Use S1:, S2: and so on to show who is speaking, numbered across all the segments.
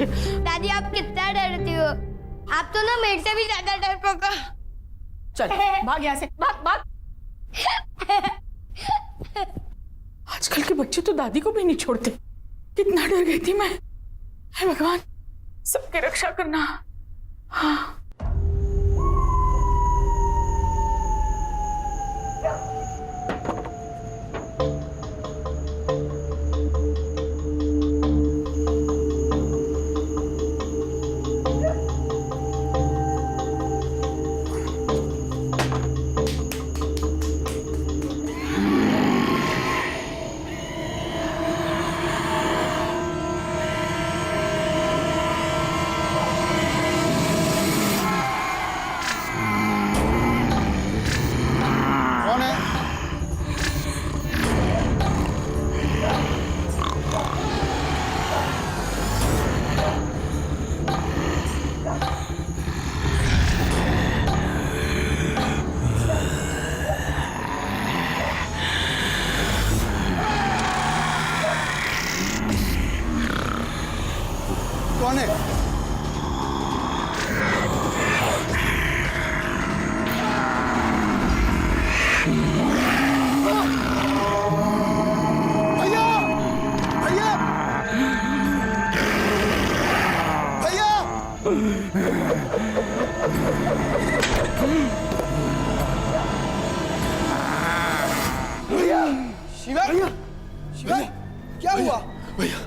S1: मुझे।
S2: दादी आप कितना डरती हो? आप तो ना मेरे से भी ज्यादा डरपोक हो।
S1: चल भाग यहाँ से, भाग भाग। आजकल के बच्चे तो दादी को भी नहीं छोड़ते। कितना डर गई थी मैं। हे भगवान, सबकी रक्षा करना। हाँ
S3: कौन है? भैया भैया भैया शिवा, भैया शिवा, क्या हुआ? भैया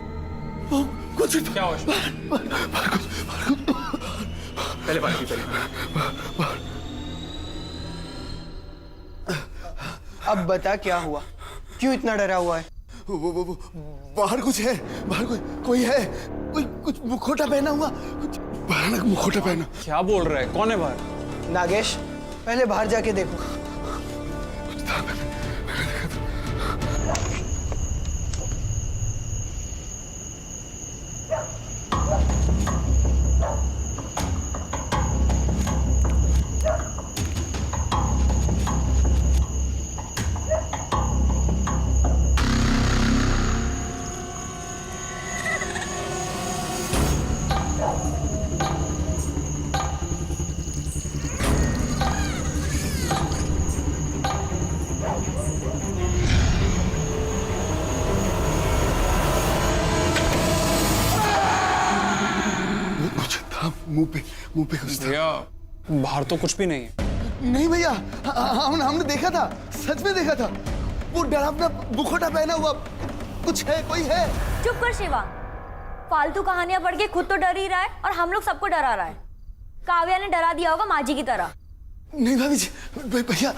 S3: कुछ
S4: क्या हुआ? पहले बात की पहले।
S3: अब बता क्या हुआ? क्यों इतना डरा हुआ है? वो बाहर कुछ है, बाहर कोई है, कोई कुछ मुखौटा पहना हुआ, कुछ भयानक मुखौटा पहना।
S4: क्या बोल रहा है? कौन है बाहर?
S3: नागेश, पहले बाहर जाके देखो।
S4: कुछ था, मैंने देखा था।
S3: मुंह पे कुछ था।
S4: भैया बाहर तो कुछ भी नहीं है।
S3: नहीं भैया, हमने देखा था, सच में देखा था। वो डरावना मुखौटा पहना हुआ कुछ है, कोई है।
S5: चुप कर शिवा, फालतू कहानियां पढ़ के खुद तो डर ही रहा है और हम लोग सबको डरा रहा है। काव्या ने डरा दिया होगा माँ जी की तरह।
S3: नहीं भाभी जी, भैया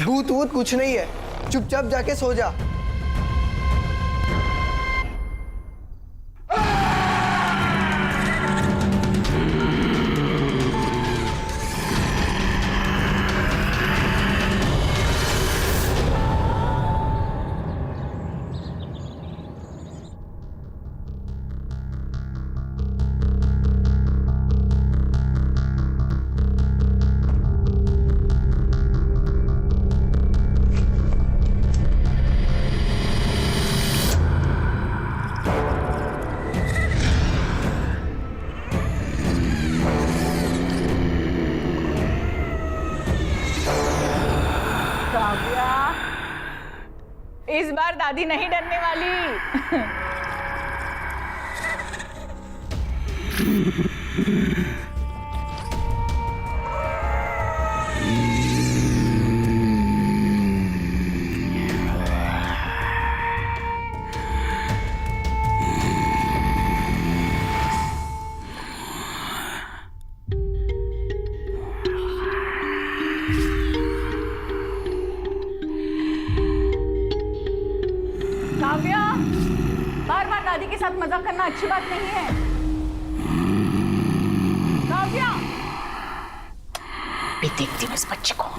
S3: भूत वूत कुछ नहीं है, चुपचाप जाके सो जा।
S1: इस बार दादी नहीं डरने वाली। काव्या, बार बार दादी के साथ मजाक करना अच्छी बात नहीं है। काव्या, मैं देखती हूँ इस बच्चे को।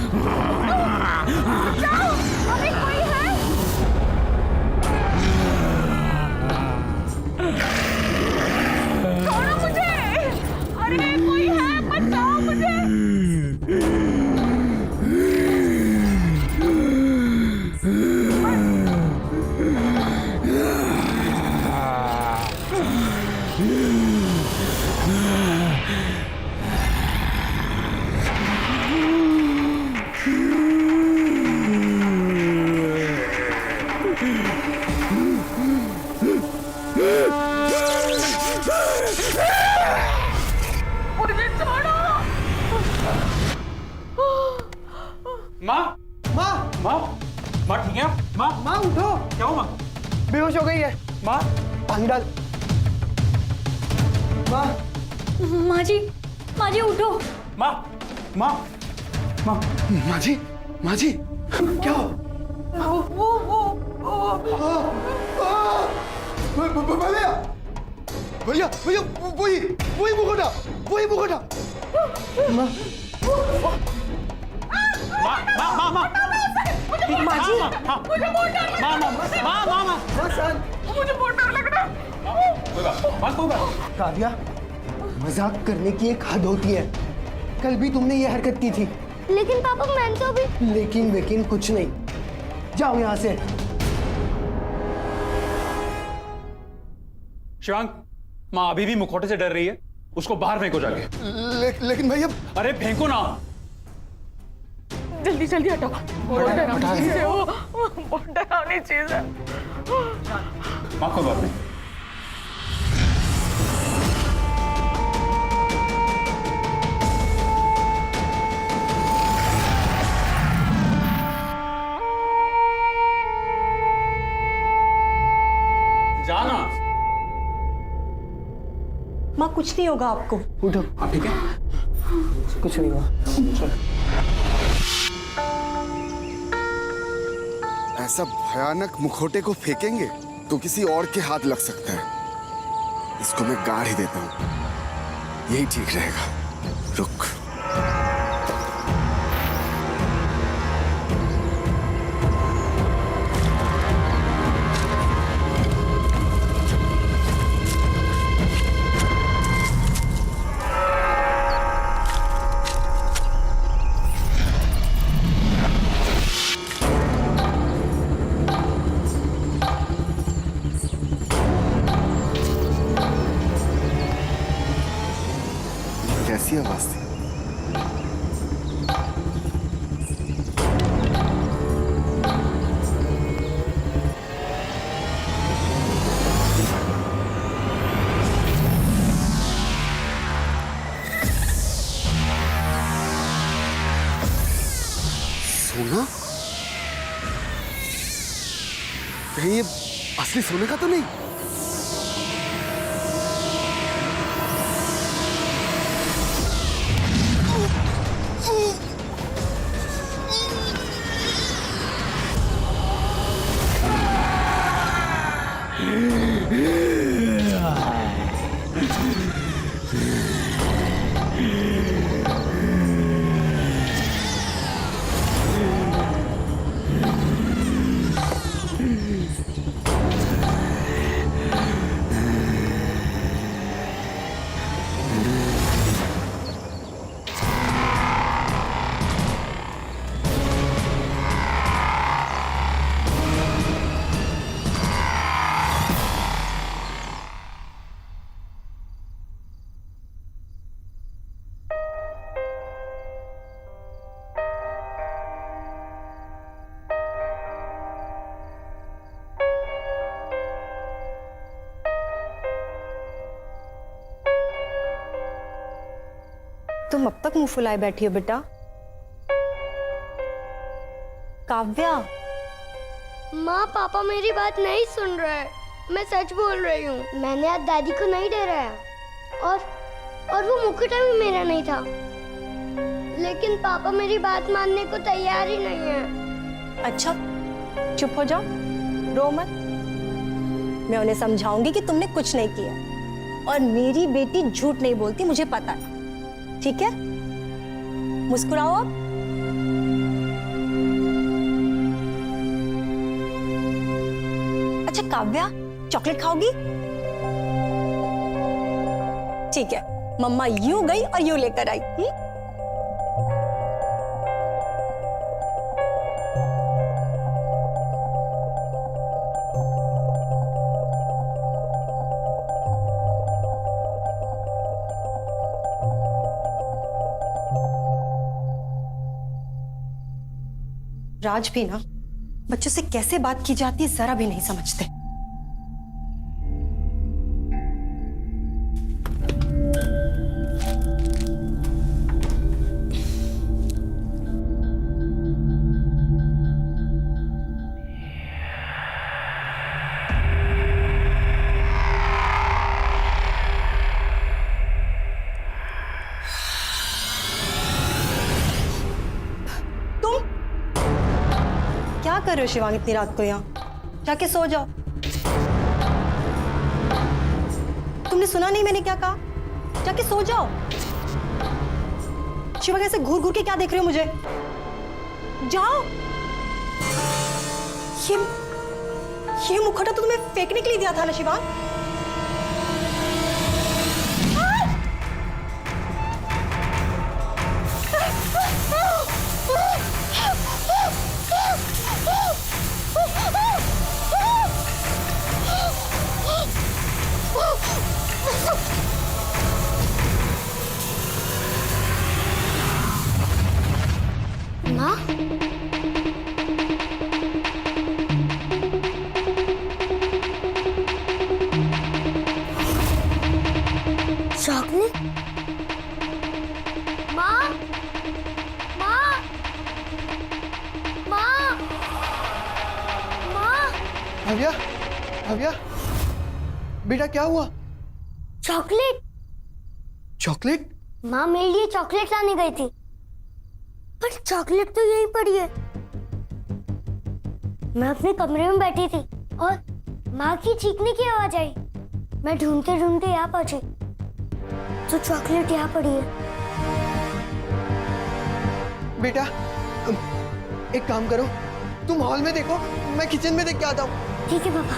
S5: अरे कोई है? छोड़ो मुझे! अरे कोई है, बचाओ मुझे!
S4: माँ
S3: माँ
S4: माँ माँ ठीक है माँ
S3: माँ उठो,
S4: क्या हुआ माँ
S3: बेहोश हो गई है।
S4: माँ
S3: पानी डाल। माँ
S5: माँ जी उठो।
S4: माँ माँ माँ
S3: माँ जी क्या हो? भैया भैया भैया वही मुखौटा। माँ
S4: माँ माँ माँ
S5: माँ जी
S4: माँ
S3: सर
S4: कोई बात
S3: काव्या, मजाक करने की एक हद होती है। कल भी तुमने ये हरकत की थी।
S2: लेकिन पापा मैंने तो अभी
S3: लेकिन कुछ नहीं। जाओ यहाँ से।
S4: शिवांग, माँ अभी भी मुखौटे से डर रही है, उसको बाहर फेंको जाके।
S3: लेकिन भैया
S4: अरे फेंको ना।
S1: जल्दी जल्दी हटाओ। बहुत डरावनी चीज है वो, बहुत डरावनी चीज है।
S4: माँ कोई बात नहीं। जाना।
S5: माँ कुछ नहीं होगा आपको।
S3: उठो।
S4: आप ठीक है?
S3: कुछ नहीं हुआ।
S6: ऐसा भयानक मुखौटे को फेंकेंगे तो किसी और के हाथ लग सकता है। इसको मैं गाड़ ही देता हूं, यही ठीक रहेगा। रुक। कैसी आवाज थी? सोना? कहीं ये असली सोने का तो नहीं?
S5: तुम अब तक मुंह फुलाए बैठी हो बेटा। काव्या,
S2: माँ पापा मेरी बात नहीं सुन रहे हैं। मैं सच बोल रही हूँ। मैंने आज दादी को नहीं डराया और वो मुकुटा भी मेरा नहीं था। लेकिन पापा मेरी बात मानने को तैयार ही नहीं है।
S5: अच्छा चुप हो जाओ, रो मत। मैं उन्हें समझाऊंगी कि तुमने कुछ नहीं किया और मेरी बेटी झूठ नहीं बोलती, मुझे पता है। ठीक है, मुस्कुराओ अब। काव्या, चॉकलेट खाओगी? ठीक है, मम्मा यूं गई और यूं लेकर आई। राज भी ना बच्चों से कैसे बात की जाती है जरा भी नहीं समझते। क्या कर रहे हो शिवांग इतनी रात को यहाँ? जाके सो जाओ। तुमने सुना नहीं मैंने क्या कहा? जाके सो जाओ। शिवांग ऐसे घूर घूर के क्या देख रहे हो मुझे? जाओ। ये मुखौटा तो तुम्हें फेंकने के लिए दिया था ना शिवांग?
S2: माँ, चॉकलेट? माँ, माँ, माँ, माँ,
S3: भव्या, भव्या, बेटा क्या हुआ?
S2: चॉकलेट।
S3: चॉकलेट?
S2: माँ मेरे लिए चॉकलेट लाने गई थी, पर चॉकलेट तो यहीं पड़ी है। मैं अपने कमरे में बैठी थी और माँ की चीखने की आवाज आई। मैं ढूंढते ढूंढते यहाँ पहुंची तो चॉकलेट यहाँ पड़ी है।
S3: बेटा एक काम करो, तुम हॉल में देखो, मैं किचन में देख के आता हूँ।
S2: ठीक है पापा।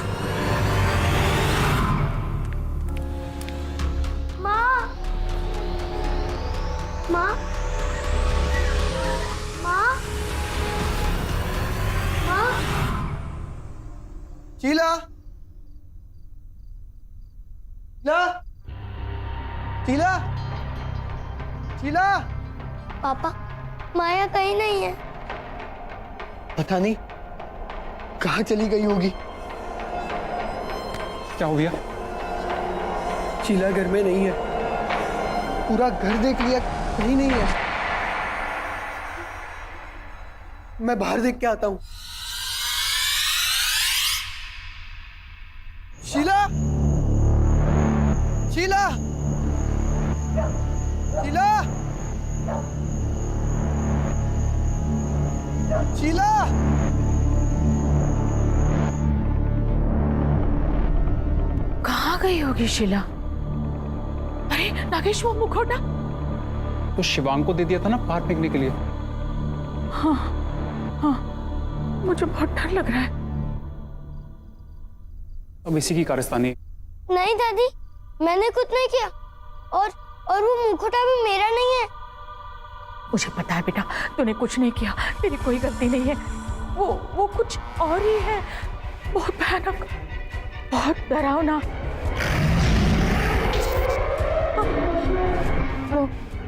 S2: माँ, माँ, माँ, माँ,
S3: शीला, शीला, शीला।
S2: पापा माया कहीं नहीं है।
S3: पता नहीं कहाँ चली गई होगी।
S4: क्या हो गया?
S3: शीला घर में नहीं है, पूरा घर देख लिया, कहीं नहीं है। मैं बाहर देख के आता हूँ। शीला, शीला, शीला, शीला।
S1: कहाँ गई होगी शीला? अरे नागेश, वो मुखौटा
S4: तो शिवांग को दे दिया था ना बाहर फेंकने के लिए।
S1: हाँ, हाँ, मुझे बहुत डर लग रहा है।
S4: अब इसी की कारस्तानी।
S2: नहीं दादी, मैंने कुछ नहीं किया और वो मुखौटा भी मेरा नहीं है।
S1: मुझे पता है बेटा, तूने कुछ नहीं किया, तेरी कोई गलती नहीं है। वो कुछ और ही है, बहुत भयानक, बहुत डरावना। वो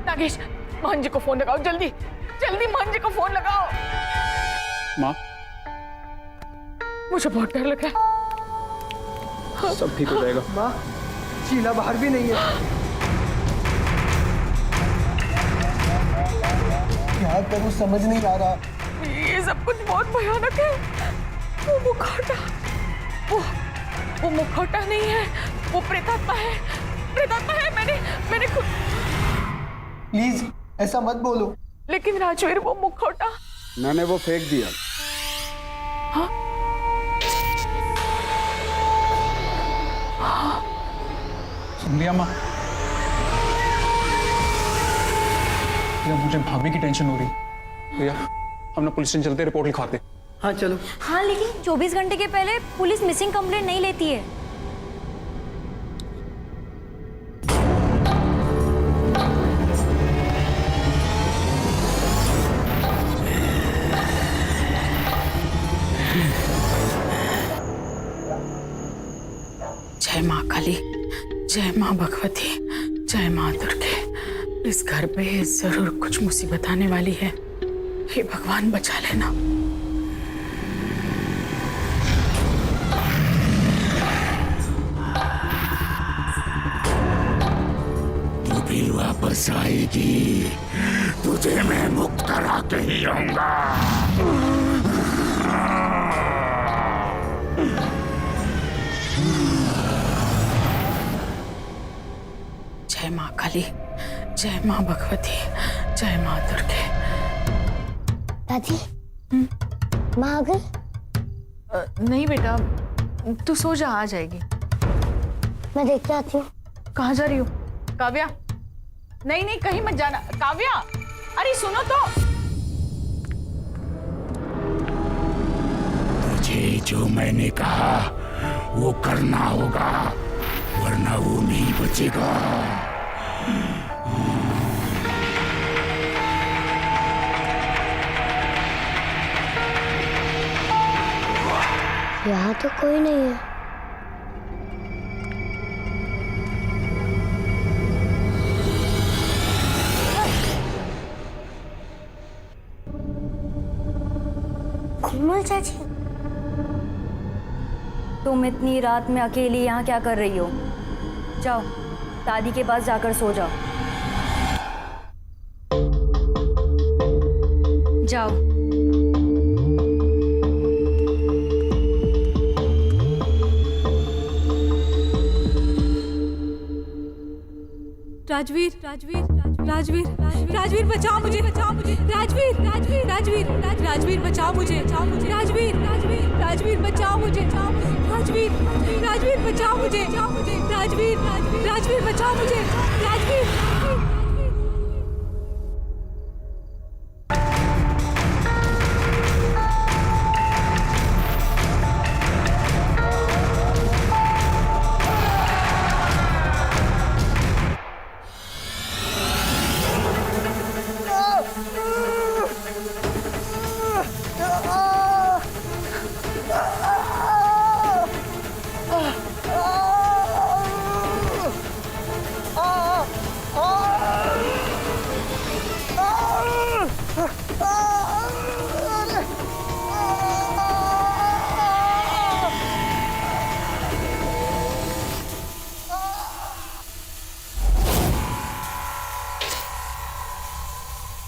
S1: नागेश, मोहन जी को फोन लगाओ, जल्दी जल्दी मोहन जी को फोन लगाओ।
S4: माँ,
S1: मुझे बहुत डर लग रहा है।
S4: सब ठीक हो जाएगा।
S3: माँ, शीला बाहर भी नहीं है। क्या करूं समझ नहीं आ रहा।
S1: ये सब कुछ बहुत भयानक है। वो मुखौटा, वो मुखौटा नहीं है, वो प्रेतात्मा है, प्रेतात्मा है। मैंने खुद।
S3: प्लीज ऐसा मत बोलो।
S1: लेकिन राजवीर, वो मुखौटा
S6: मैंने वो फेंक दिया।
S4: सुन लिया माँ? या मुझे भाभी की टेंशन हो रही। भैया हम ना पुलिस स्टेशन चलते, रिपोर्ट लिखवाते।
S3: हाँ चलो।
S7: हाँ लेकिन 24 घंटे के पहले पुलिस मिसिंग कंप्लेंट नहीं लेती है।
S1: जय माँ काली, जय माँ भगवती, जय माँ दुर्गे। इस घर पे जरूर कुछ मुसीबत आने वाली है। हे भगवान बचा लेना।
S8: तू भी वापस आएगी, तुझे मैं मुक्त करा के ही रहूंगा।
S1: जय माँ काली, जय माँ भगवती, जय माँ दुर्गे।
S2: दादी माँ आ गई?
S9: नहीं बेटा, तू सो जा, आ जाएगी।
S2: मैं देख के आती हूँ।
S9: कहाँ जा रही हो? काव्या, नहीं नहीं कहीं मत जाना। काव्या, अरे सुनो तो।
S8: तुझे जो मैंने कहा वो करना होगा, वरना वो नहीं बचेगा।
S2: यहाँ तो कोई नहीं है। कोमल चाची,
S7: तुम इतनी रात में अकेली यहाँ क्या कर रही हो? जाओ दादी के पास जाकर सो जाओ। जाओ।
S10: राजवीर, राजवीर, राजवीर, राजवीर बचाओ मुझे, बचाओ मुझे, राजवीर, राजवीर, राजवीर, राजवीर बचाओ मुझे, बचाओ मुझे, राजवीर, राजवीर, राजवीर बचाओ मुझे, राजवीर, राजवीर बचाओ मुझे, राजवीर, राजवीर बचाओ मुझे, राजवीर।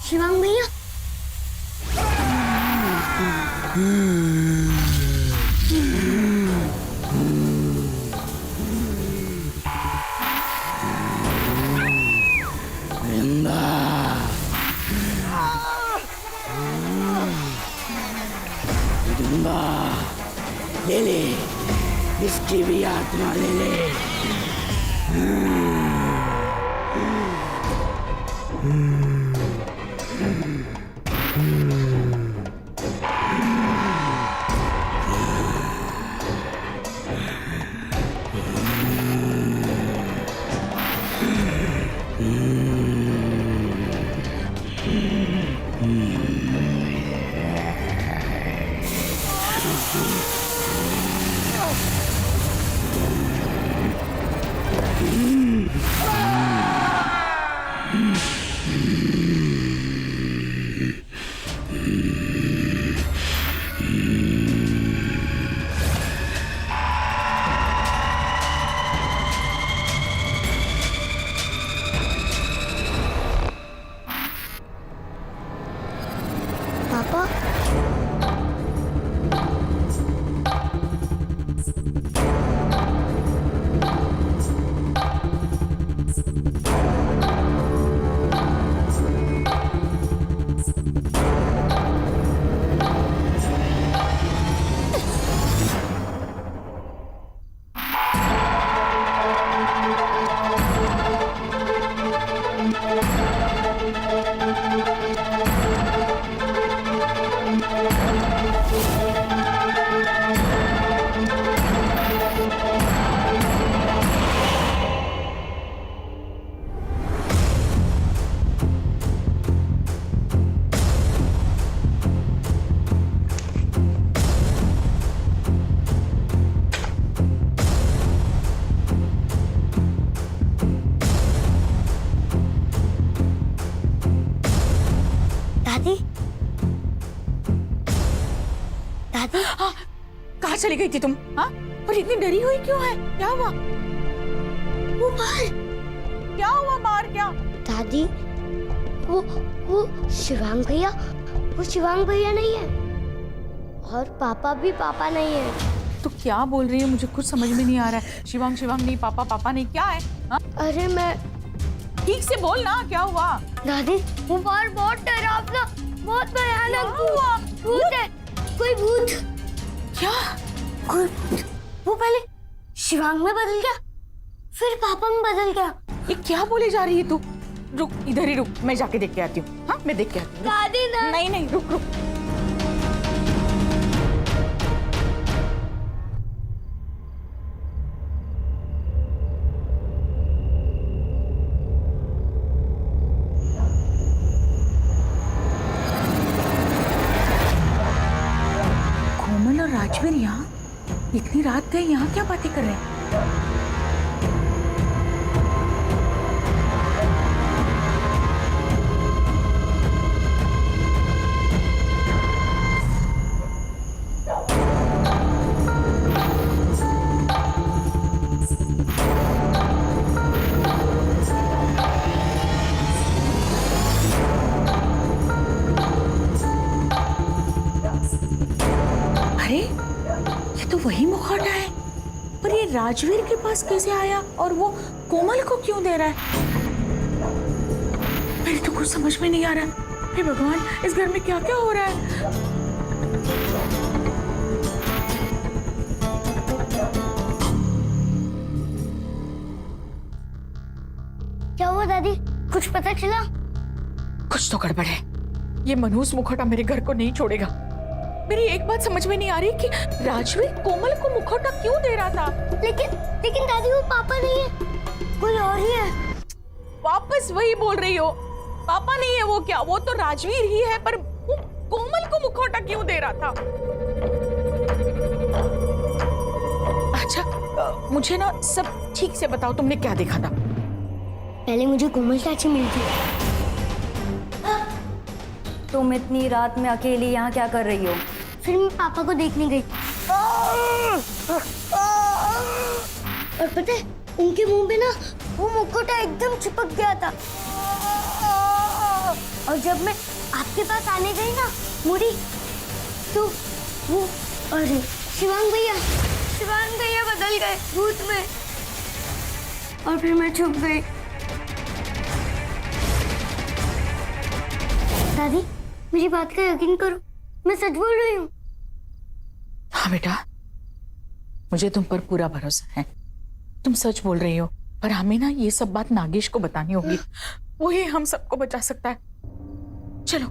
S2: शिवांग भैया,
S8: ले ले, इसकी भी आत्मा ले ले।
S2: पापा,
S8: Thank you.
S2: दादी दादी
S9: हाँ, कहाँ चली गई थी तुम? हाँ, और इतनी डरी हुई क्यों है? क्या हुआ?
S2: वो बाहर
S9: क्या हुआ बाहर? क्या?
S2: दादी वो शिवांग भैया, वो शिवांग भैया नहीं है और पापा भी पापा नहीं है।
S9: तो क्या बोल रही है? मुझे कुछ समझ में नहीं आ रहा है। शिवांग नहीं, पापा नहीं, क्या है? हाँ?
S2: अरे मैं
S9: ठीक से बोल ना, क्या हुआ?
S2: दादी वो बाहर बहुत डरावना, बहुत भयानक भूत है। कोई भूत।
S9: क्या?
S2: कोई भूत। वो पहले शिवांग में बदल गया, फिर पापा में बदल गया।
S9: ये क्या बोले जा रही है तू? रुक, इधर ही रुक, मैं जाके देख के आती हूँ। हाँ, मैं देख के आती हूँ।
S2: दादी ना।
S9: नहीं, रुक। कोमल और राजवीर यहाँ इतनी रात गए, यहाँ क्या बातें कर रहे हैं? अरे ये तो वही मुखौटा है, पर ये राजवीर के पास कैसे आया और वो कोमल को क्यों दे रहा है? मेरे तो कुछ समझ में नहीं आ रहा। हे भगवान, इस घर में क्या क्या हो रहा है?
S2: क्या हुआ दादी? कुछ पता चला?
S9: कुछ तो गड़बड़ है। ये मनहूस मुखौटा मेरे घर को नहीं छोड़ेगा। मेरी एक बात समझ में नहीं आ रही कि राजवीर कोमल को मुखौटा क्यों दे रहा था।
S2: लेकिन दादी वो पापा नहीं है, कोई और ही है।
S9: वापस वही बोल रही हो? पापा नहीं है वो क्या? वो तो राजवीर ही है, पर वो कोमल को मुखौटा क्यों दे रहा था? अच्छा, मुझे ना सब ठीक से बताओ, तुमने क्या देखा था?
S2: पहले मुझे कोमल चाची मिली थी।
S7: तुम इतनी रात में अकेली यहाँ क्या कर रही हो?
S2: फिर मैं पापा को देखने गई और पता है उनके मुंह में ना वो मुखौटा एकदम चिपक गया था। और जब मैं आपके पास आने गई ना मुड़ी, तो वो अरे शिवांग भैया बदल गए भूत में और फिर मैं छुप गई। दादी मेरी बात का यकीन करो, मैं सच बोल रही हूँ।
S9: हाँ बेटा, मुझे तुम पर पूरा भरोसा है। तुम सच बोल रही हो, पर हमें ना ये सब बात नागेश को बतानी होगी। वो ही हम सबको बचा सकता है। चलो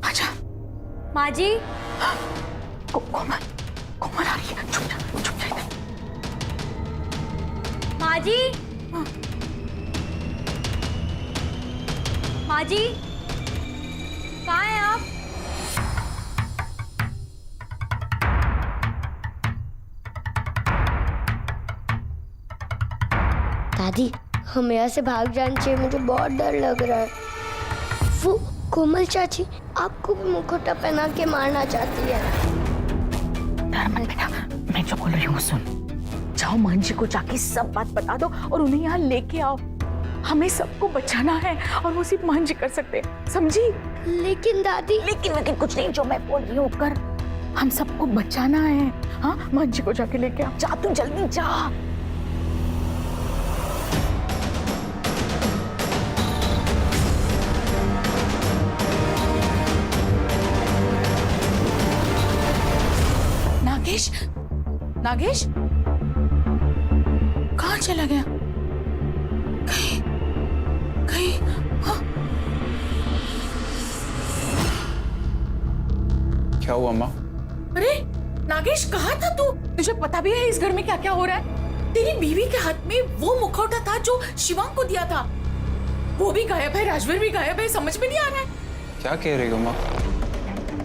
S9: आजा।
S7: माँ जी।
S9: कोमल आ रही है। चुप जा इधर।
S7: माँ जी। माँ जी, कहाँ हैं आप?
S2: दादी हम यहाँ से भाग जाना चाहिए, मुझे बहुत डर लग रहा है। वो कोमल चाची आपको भी मुखौटा पहना के मारना चाहती है।
S9: डर मत बेटा, मैं जो बोल रही हूँ सुन। जाओ मां जी को जाके सब बात बता दो और उन्हें यहाँ लेके आओ। हमें सबको बचाना है और वो सिर्फ मां जी कर सकते हैं, समझी?
S2: लेकिन दादी
S9: लेकिन कुछ नहीं, जो मैं बोल रही हूँ कर। हम सबको बचाना है। हाँ, मां जी को जाके लेके आओ। जा तू, जल्दी जा। नागेश कहाँ चला गया? कहीं हाँ?
S4: क्या हुआ माँ?
S9: अरे नागेश, कहाँ था तू? तुझे पता भी है इस घर में क्या क्या हो रहा है? तेरी बीवी के हाथ में वो मुखौटा था जो शिवांग को दिया था, वो भी गायब है, राजवीर भी गायब है। समझ में नहीं आ रहा है।
S4: क्या कह रही हो माँ?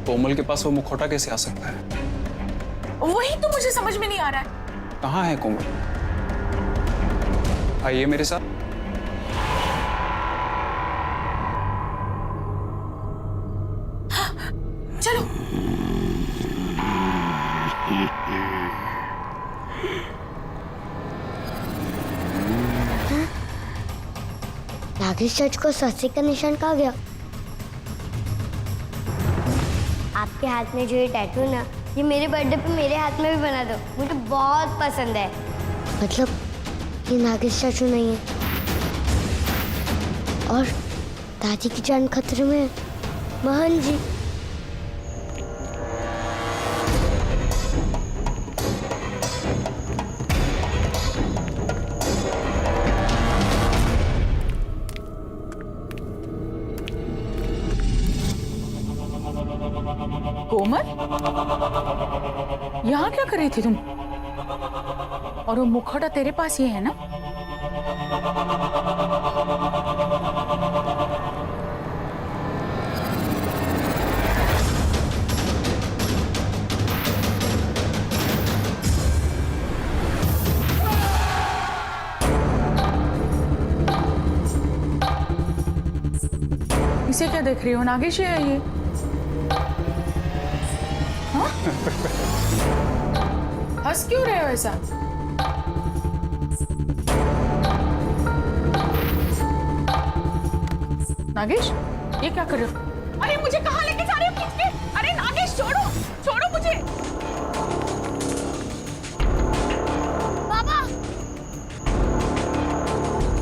S4: कोमल के पास वो मुखौटा कैसे आ सकता है?
S9: वही तो मुझे समझ में नहीं आ रहा है।
S4: कहाँ है कोमल? आइए मेरे साथ।
S9: चलो।
S2: नागेश चाचू को स्वास्तिक का निशान कहाँ गया? आपके हाथ में जो ये टैटू है ना, ये मेरे बर्थडे पे मेरे हाथ में भी बना दो, मुझे बहुत पसंद है। मतलब ये नागेश चाचू नहीं है और दादी की जान खतरे में है। मोहन जी,
S9: कोमल, यहाँ क्या कर रही थी तुम? और वो मुखौटा तेरे पास ही है ना? इसे क्या देख रही हो? नागेश है ये। हंस क्यों रहे हो ऐसा? नागेश, ये क्या कर रहे हो? अरे मुझे कहाँ लेके जा रहे हो खींच के? अरे नागेश, छोड़ो, छोड़ो मुझे।
S2: बाबा,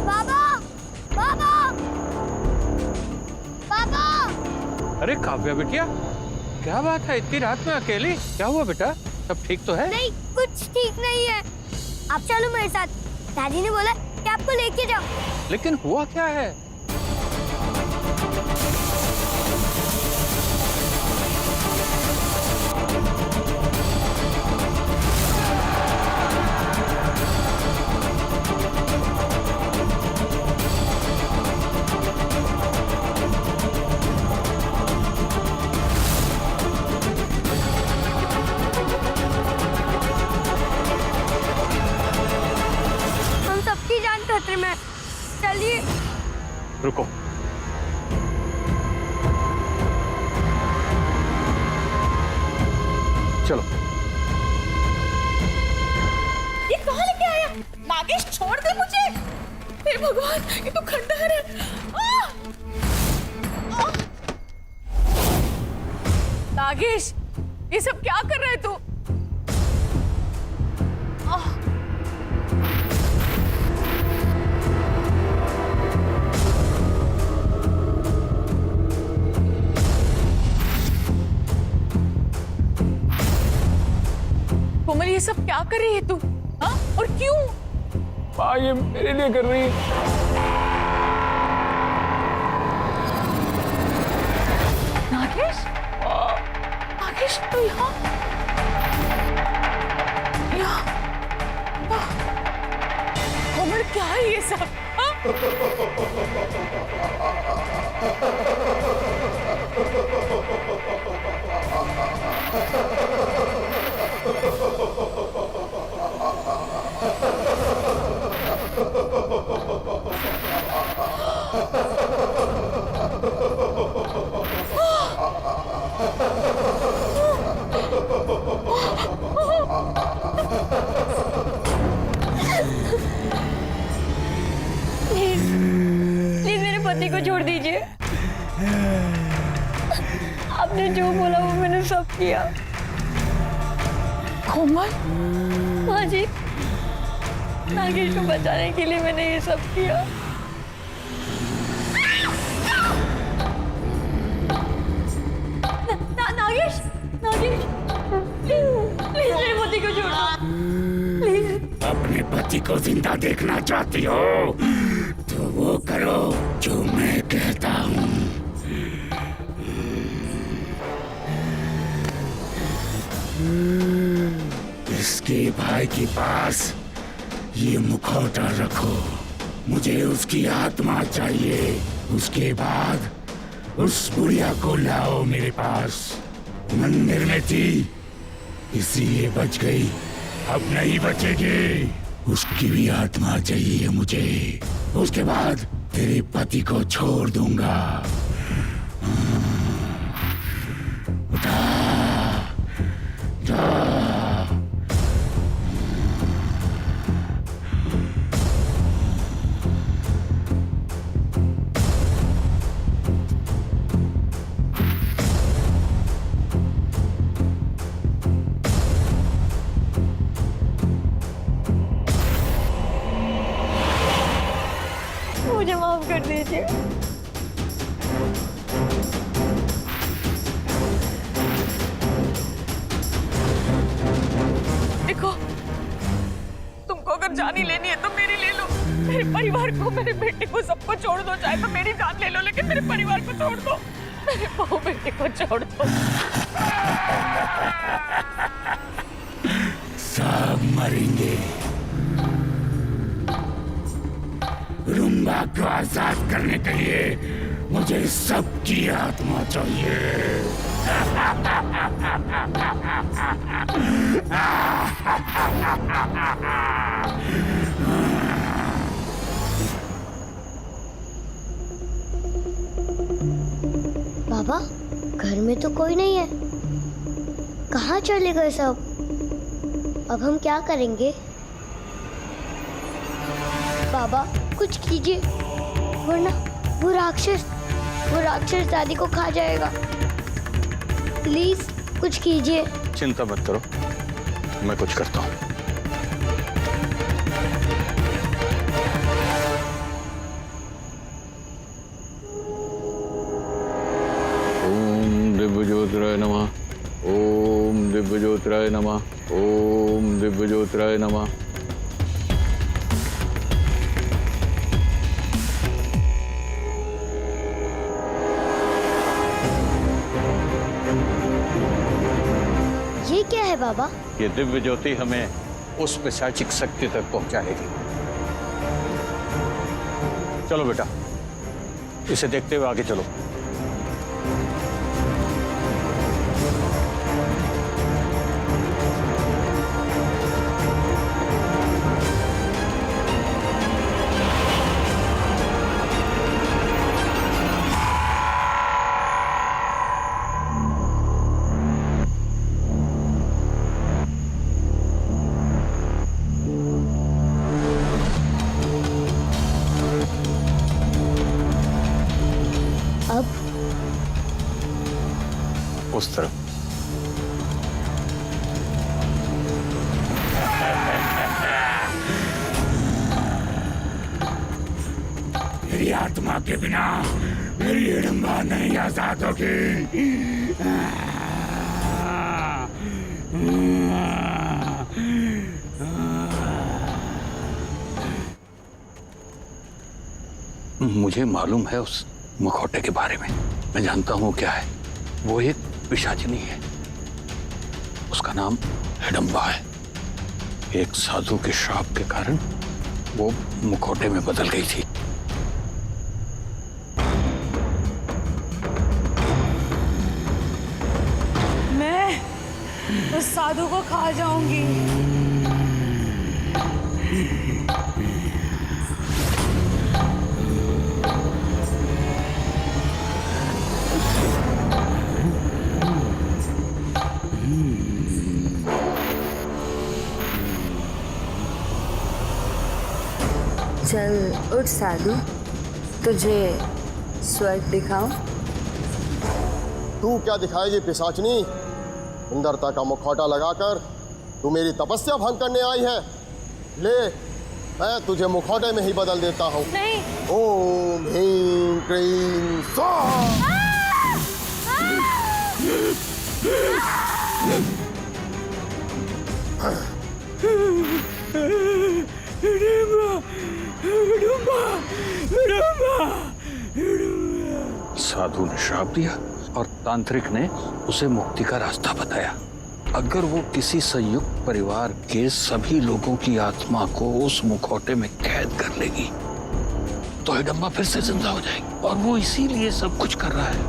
S2: बाबा, बाबा, बाबा।
S4: अरे काव्या बिटिया, क्या बात है इतनी रात में अकेली? क्या हुआ बेटा, सब ठीक तो है?
S2: नहीं, कुछ ठीक नहीं है। आप चलो मेरे साथ। दादी ने बोला कि आपको लेके जाओ।
S4: लेकिन हुआ क्या है?
S2: खतरे में। चलिए।
S4: रुको। चलो।
S9: ये कहाँ लेके आया? नागेश छोड़ दे मुझे। हे भगवान, ये तो खंडहर है। नागेश, ये सब क्या कर रहा है तू? कोमल, ये सब क्या कर रही है तू? हाँ? और क्यों?
S4: माँ, ये मेरे लिए कर रही है।
S9: नागेश? नागेश, तू यहाँ? कोमल, क्या है ये सब?
S7: प्लीज मेरे पति को छोड़ दीजिए। आपने जो बोला वो मैंने सब किया।
S9: कोमल?
S7: हाँ जी, नागेश को बचाने के लिए मैंने ये सब किया। नागेश, नागेश, प्लीज मेरे पति को छोड़ दो, प्लीज।
S8: अपने पति को जिंदा देखना चाहती हो तो वो करो जो मैं कहता हूँ। इसके भाई के पास ये मुखौटा रखो। मुझे उसकी आत्मा चाहिए। उसके बाद उस बुढ़िया को लाओ मेरे पास। मंदिर में थी इसलिए बच गई, अब नहीं बचेगी। उसकी भी आत्मा चाहिए मुझे। उसके बाद तेरे पति को छोड़ दूंगा। उठा
S9: लीजिए। देखो, तुमको अगर जान ही लेनी है तो मेरी ले लो। मेरे परिवार को, मेरे बेटे को, सबको छोड़ दो। चाहे तो मेरी जान ले लो, लेकिन मेरे परिवार को छोड़ दो। मेरे बहू बेटे को छोड़ दो।
S8: सब मरेंगे। रुंबा को आजाद करने के लिए मुझे सबकी आत्मा चाहिए।
S2: बाबा, घर में तो कोई नहीं है। कहाँ चले गए सब? अब हम क्या करेंगे? बाबा, कुछ कीजिए, वरना वो राक्षस दादी को खा जाएगा। प्लीज कुछ कीजिए।
S11: चिंता मत करो, मैं कुछ करता हूँ। ओम दिव्य ज्योतिराय नमः। ओम दिव्य ज्योतिराय नमः। ओम दिव्य ज्योतिराय नमः।
S2: ये क्या है बाबा?
S11: ये दिव्य ज्योति हमें उस पिशाचिक शक्ति तक पहुंचाएगी। चलो बेटा, इसे देखते हुए आगे चलो।
S2: अब
S11: उस तरफ।
S8: मेरी आत्मा के बिना मेरी हिडम्बा नहीं आजाद होगी।
S11: मुझे मालूम है उस मुखौटे के बारे में। मैं जानता हूँ क्या है। वो एक पिशाचिनी है। उसका नाम हिडम्बा है। एक साधु के श्राप के कारण वो मुखौटे में बदल गई थी।
S10: मैं उस साधु को खा जाऊंगी।
S12: चल उठ साधु, तुझे स्वर्ग दिखाऊं।
S13: तू क्या दिखाएगी पिशाचनी? सुंदरता का मुखौटा लगाकर तू मेरी तपस्या भंग करने आई है। ले, मैं तुझे मुखौटे में ही बदल देता हूँ।
S10: नहीं।
S13: ओम ह्रीं क्लीं स्वाहा।
S11: साधु ने श्राप दिया और तांत्रिक ने उसे मुक्ति का रास्ता बताया। अगर वो किसी संयुक्त परिवार के सभी लोगों की आत्मा को उस मुखौटे में कैद कर लेगी तो हिडम्बा फिर से जिंदा हो जाएगी। और वो इसीलिए सब कुछ कर रहा है।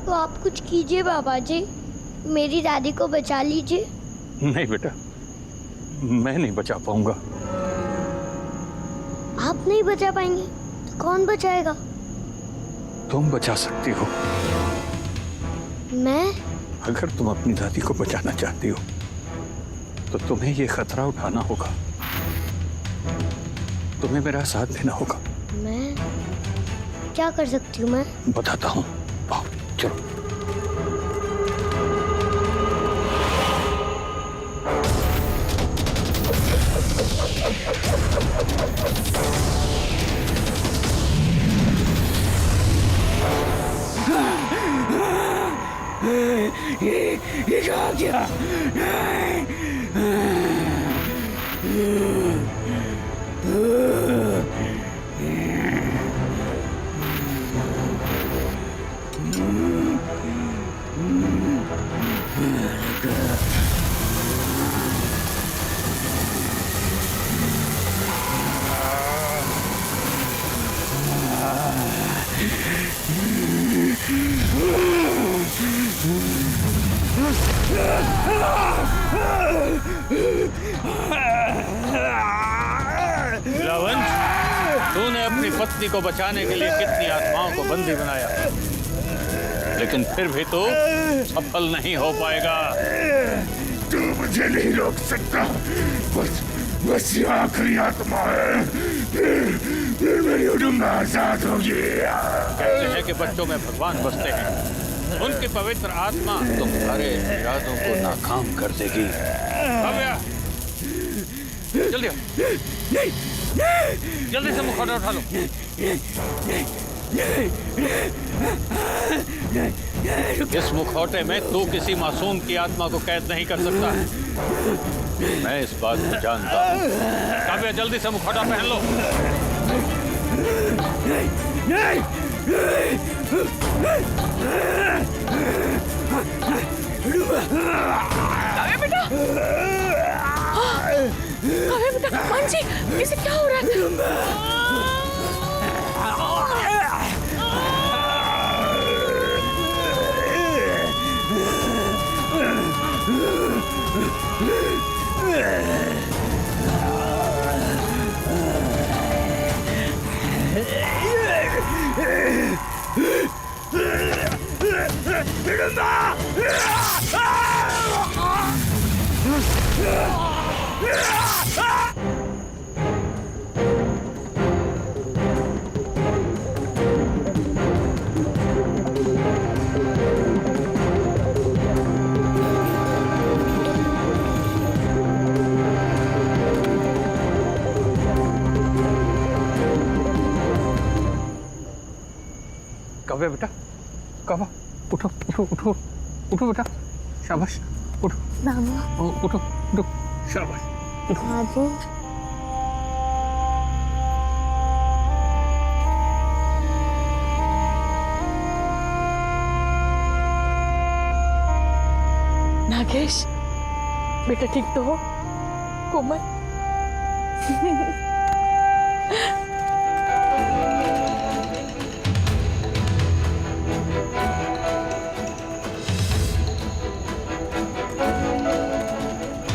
S2: तो आप कुछ कीजिए बाबा जी, मेरी दादी को बचा लीजिए।
S11: नहीं बेटा, मैं नहीं बचा पाऊंगा।
S2: आप नहीं बचा पाएंगे तो कौन बचाएगा?
S11: तुम बचा सकती हो।
S2: मैं?
S11: अगर तुम अपनी दादी को बचाना चाहती हो तो तुम्हें ये खतरा उठाना होगा। तुम्हें मेरा साथ देना होगा।
S2: मैं क्या कर सकती हूँ? मैं
S11: बताता हूँ, आओ चलो।
S8: ये कहा क्या?
S11: लवंश, तूने अपनी पत्नी को बचाने के लिए कितनी आत्माओं को बंदी बनाया, लेकिन फिर भी तू सफल नहीं हो पाएगा।
S8: तू मुझे नहीं रोक सकता। बस ये आखिरी आत्मा है, फिर मेरी उडुम्बा आजाद होगी।
S11: कहते हैं कि बच्चों में भगवान बसते हैं, उनकी पवित्र आत्मा तुम्हारे इरादों को नाकाम कर देगी। काव्या, जल्दी जल्दी से मुखौटा उठा लो। इस मुखौटे में तू किसी मासूम की आत्मा को कैद नहीं कर सकता। मैं इस बात को जानता हूँ। काव्या, जल्दी से मुखौटा पहन लो।
S9: काव्या बेटा, काव्या बेटा, मानसी, इसे क्या हो रहा है?
S11: काव्या बेटा, काव्या, उठो उठो उठो उठो बेटा, शाबाश, उठो उठो उठो, शाबाश, उठो।
S9: नागेश, बेटा ठीक तो हो? कोमल,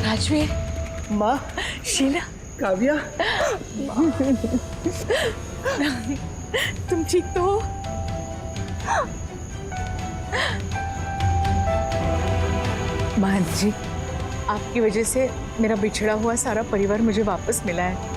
S9: राजवीर,
S1: माँ,
S9: शीला,
S1: काव्या,
S9: तुम ठीक तो हो? मान जी, आपकी वजह से मेरा बिछड़ा हुआ सारा परिवार मुझे वापस मिला है।